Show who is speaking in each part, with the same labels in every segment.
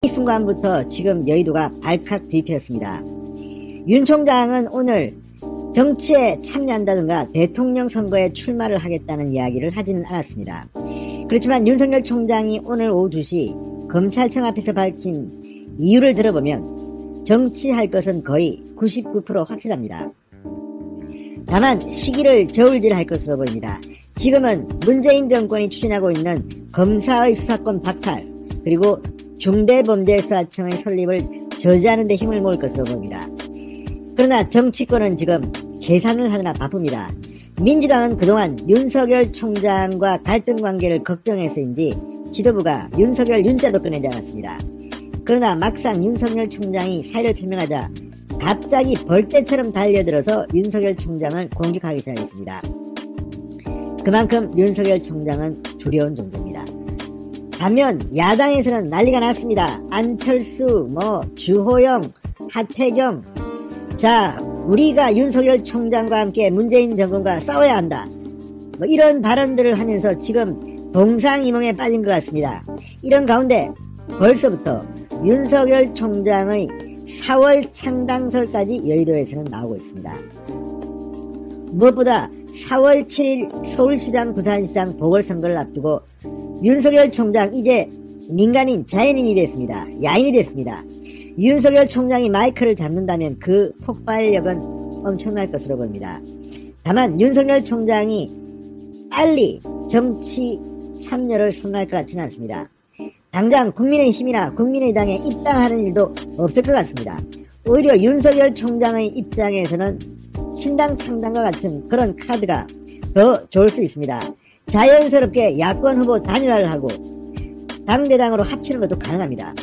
Speaker 1: 이 순간부터 지금 여의도가 발칵 뒤집혔습니다. 윤 총장은 오늘 정치에 참여한다든가 대통령 선거에 출마를 하겠다는 이야기를 하지는 않았습니다. 그렇지만 윤석열 총장이 오늘 오후 2시 검찰청 앞에서 밝힌 이유를 들어보면 정치할 것은 거의 99% 확실합니다. 다만 시기를 저울질할 것으로 보입니다. 지금은 문재인 정권이 추진하고 있는 검사의 수사권 박탈 그리고 중대범죄수사청의 설립을 저지하는 데 힘을 모을 것으로 보입니다. 그러나 정치권은 지금 계산을 하느라 바쁩니다. 민주당은 그동안 윤석열 총장과 갈등 관계를 걱정해서인지 지도부가 윤석열 윤자도 꺼내지 않았습니다. 그러나 막상 윤석열 총장이 사의를 표명하자 갑자기 벌떼처럼 달려들어서 윤석열 총장을 공격하기 시작했습니다. 그만큼 윤석열 총장은 두려운 존재입니다. 반면 야당에서는 난리가 났습니다. 안철수, 주호영, 하태경, 자 우리가 윤석열 총장과 함께 문재인 정권과 싸워야 한다. 이런 발언들을 하면서 지금 동상이몽에 빠진 것 같습니다. 이런 가운데 벌써부터 윤석열 총장의 4월 창당설까지 여의도에서는 나오고 있습니다. 무엇보다 4월 7일 서울시장, 부산시장 보궐선거를 앞두고 윤석열 총장 이제 민간인, 자연인이 됐습니다. 야인이 됐습니다. 윤석열 총장이 마이크를 잡는다면 그 폭발력은 엄청날 것으로 보입니다. 다만 윤석열 총장이 빨리 정치 참여를 선언할 것 같지는 않습니다. 당장 국민의힘이나 국민의당에 입당하는 일도 없을 것 같습니다. 오히려 윤석열 총장의 입장에서는 신당 창당과 같은 그런 카드가 더 좋을 수 있습니다. 자연스럽게 야권 후보 단일화를 하고 당대당으로 합치는 것도 가능합니다.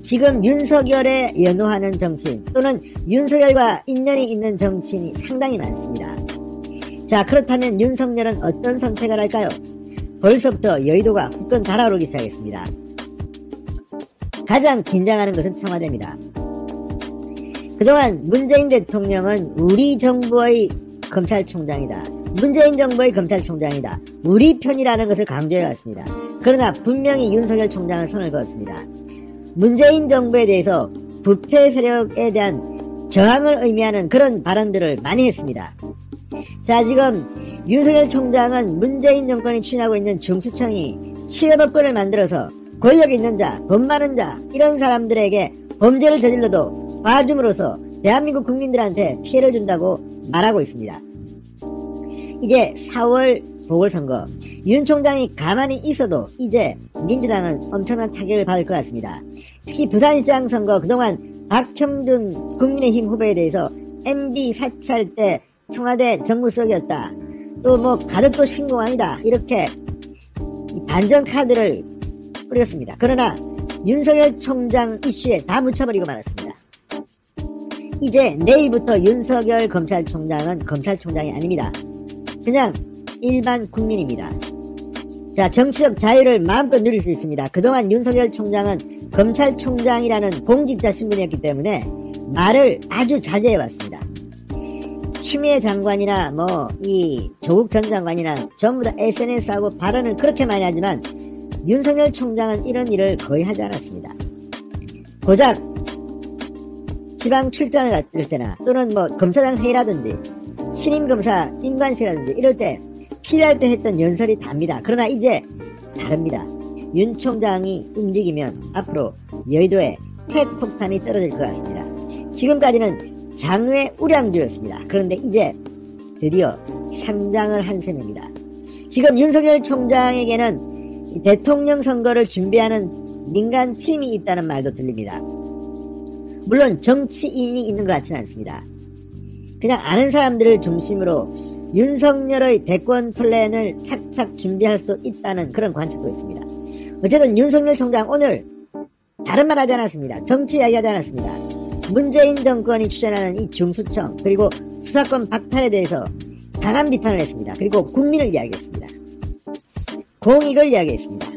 Speaker 1: 지금 윤석열에 연호하는 정치인 또는 윤석열과 인연이 있는 정치인이 상당히 많습니다. 자, 그렇다면 윤석열은 어떤 선택을 할까요? 벌써부터 여의도가 후끈 달아오르기 시작했습니다. 가장 긴장하는 것은 청와대입니다. 그동안 문재인 대통령은 우리 정부의 검찰총장이다. 문재인 정부의 검찰총장이다. 우리 편이라는 것을 강조해왔습니다. 그러나 분명히 윤석열 총장은 선을 그었습니다. 문재인 정부에 대해서 부패 세력에 대한 저항을 의미하는 그런 발언들을 많이 했습니다. 자, 지금 윤석열 총장은 문재인 정권이 추진하고 있는 중수청이 치외법권을 만들어서 권력 있는 자, 돈 많은 자 이런 사람들에게 범죄를 저질러도 봐줌으로써 대한민국 국민들한테 피해를 준다고 말하고 있습니다. 이제 4월 보궐선거 윤 총장이 가만히 있어도 이제 민주당은 엄청난 타격을 받을 것 같습니다. 특히 부산시장 선거 그동안 박형준 국민의힘 후보에 대해서 MB 사찰 때 청와대 정무수석이었다. 또 가덕도 신공항이다. 이렇게 반전 카드를 뿌렸습니다. 그러나 윤석열 총장 이슈에 다 묻혀버리고 말았습니다. 이제 내일부터 윤석열 검찰총장은 검찰총장이 아닙니다. 그냥 일반 국민입니다. 자, 정치적 자유를 마음껏 누릴 수 있습니다. 그동안 윤석열 총장은 검찰총장이라는 공직자 신분이었기 때문에 말을 아주 자제해왔습니다. 추미애 장관이나 이 조국 전 장관이나 전부 다 SNS하고 발언을 그렇게 많이 하지만 윤석열 총장은 이런 일을 거의 하지 않았습니다. 고작 지방 출장을 갔을 때나 또는 검사장 회의라든지 신임검사 임관시라든지 이럴 때 필요할 때 했던 연설이 답니다. 그러나 이제 다릅니다. 윤 총장이 움직이면 앞으로 여의도에 핵폭탄이 떨어질 것 같습니다. 지금까지는 장외 우량주였습니다. 그런데 이제 드디어 상장을 한 셈입니다. 지금 윤석열 총장에게는 대통령 선거를 준비하는 민간 팀이 있다는 말도 들립니다. 물론 정치인이 있는 것 같지는 않습니다. 그냥 아는 사람들을 중심으로 윤석열의 대권 플랜을 착착 준비할 수 있다는 그런 관측도 있습니다. 어쨌든 윤석열 총장 오늘 다른 말 하지 않았습니다. 정치 이야기 하지 않았습니다. 문재인 정권이 추진하는 이 중수청 그리고 수사권 박탈에 대해서 강한 비판을 했습니다. 그리고 국민을 이야기했습니다. 공익을 이야기했습니다.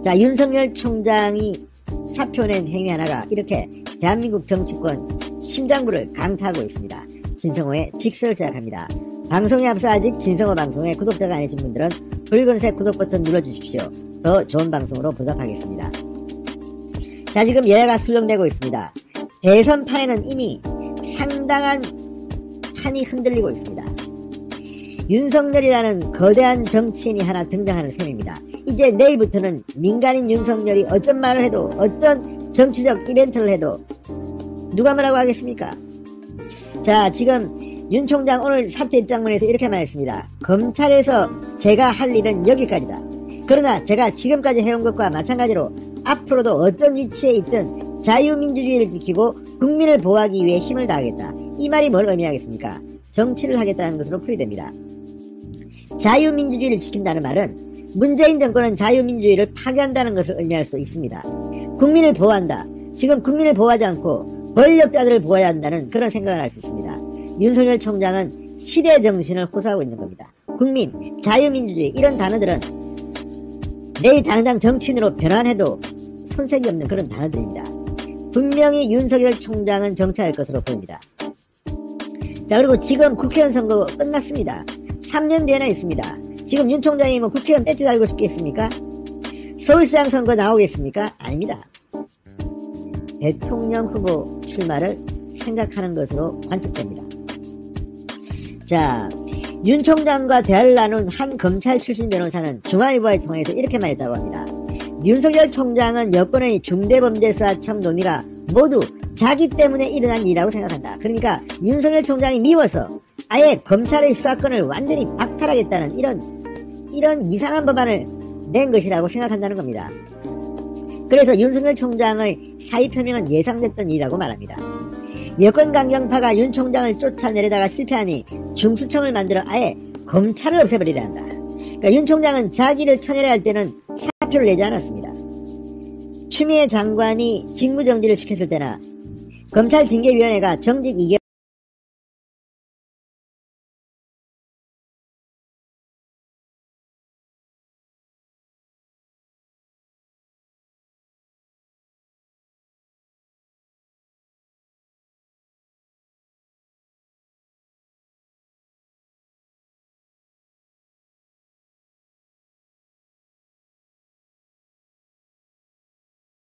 Speaker 1: 자, 윤석열 총장이 사표낸 행위 하나가 이렇게 대한민국 정치권 심장부를 강타하고 있습니다. 진성호의 직설을 시작합니다. 방송에 앞서 아직 진성호 방송에 구독자가 아니신 분들은 붉은색 구독 버튼 눌러주십시오. 더 좋은 방송으로 보답하겠습니다. 자, 지금 여야가 술렁대고 있습니다. 대선판에는 이미 상당한 판이 흔들리고 있습니다. 윤석열이라는 거대한 정치인이 하나 등장하는 셈입니다. 이제 내일부터는 민간인 윤석열이 어떤 말을 해도 어떤 정치적 이벤트를 해도 누가 뭐라고 하겠습니까? 자, 지금 윤 총장 오늘 사퇴 입장문에서 이렇게 말했습니다. 검찰에서 제가 할 일은 여기까지다. 그러나 제가 지금까지 해온 것과 마찬가지로 앞으로도 어떤 위치에 있든 자유민주주의를 지키고 국민을 보호하기 위해 힘을 다하겠다. 이 말이 뭘 의미하겠습니까? 정치를 하겠다는 것으로 풀이됩니다. 자유민주주의를 지킨다는 말은 문재인 정권은 자유민주주의를 파괴한다는 것을 의미할 수 있습니다. 국민을 보호한다. 지금 국민을 보호하지 않고 권력자들을 보호해야 한다는 그런 생각을 할 수 있습니다. 윤석열 총장은 시대 정신을 호소하고 있는 겁니다. 국민, 자유민주주의 이런 단어들은 내일 당장 정치인으로 변환해도 손색이 없는 그런 단어들입니다. 분명히 윤석열 총장은 정치할 것으로 보입니다. 자, 그리고 지금 국회의원 선거 끝났습니다. 3년 뒤에나 있습니다. 지금 윤 총장이 뭐 국회의원 배지 달고 싶겠습니까? 서울시장 선거 나오겠습니까? 아닙니다. 대통령 후보 출마를 생각하는 것으로 관측됩니다. 자, 윤 총장과 대화를 나눈 한 검찰 출신 변호사는 중앙일보와의 통화에서 이렇게 말했다고 합니다. 윤석열 총장은 여권의 중대범죄수사청 논의가 모두 자기 때문에 일어난 일이라고 생각한다. 그러니까 윤석열 총장이 미워서 아예 검찰의 수사권을 완전히 박탈하겠다는 이런 이상한 법안을 낸 것이라고 생각한다는 겁니다. 그래서 윤석열 총장의 사의 표명은 예상됐던 일이라고 말합니다. 여권 강경파가 윤 총장을 쫓아내려다가 실패하니 중수청을 만들어 아예 검찰을 없애버리려 한다. 그러니까 윤 총장은 자기를 쳐내려 할 때는 사표를 내지 않았습니다. 추미애 장관이 직무정지를 시켰을 때나 검찰징계위원회가 정직 2개월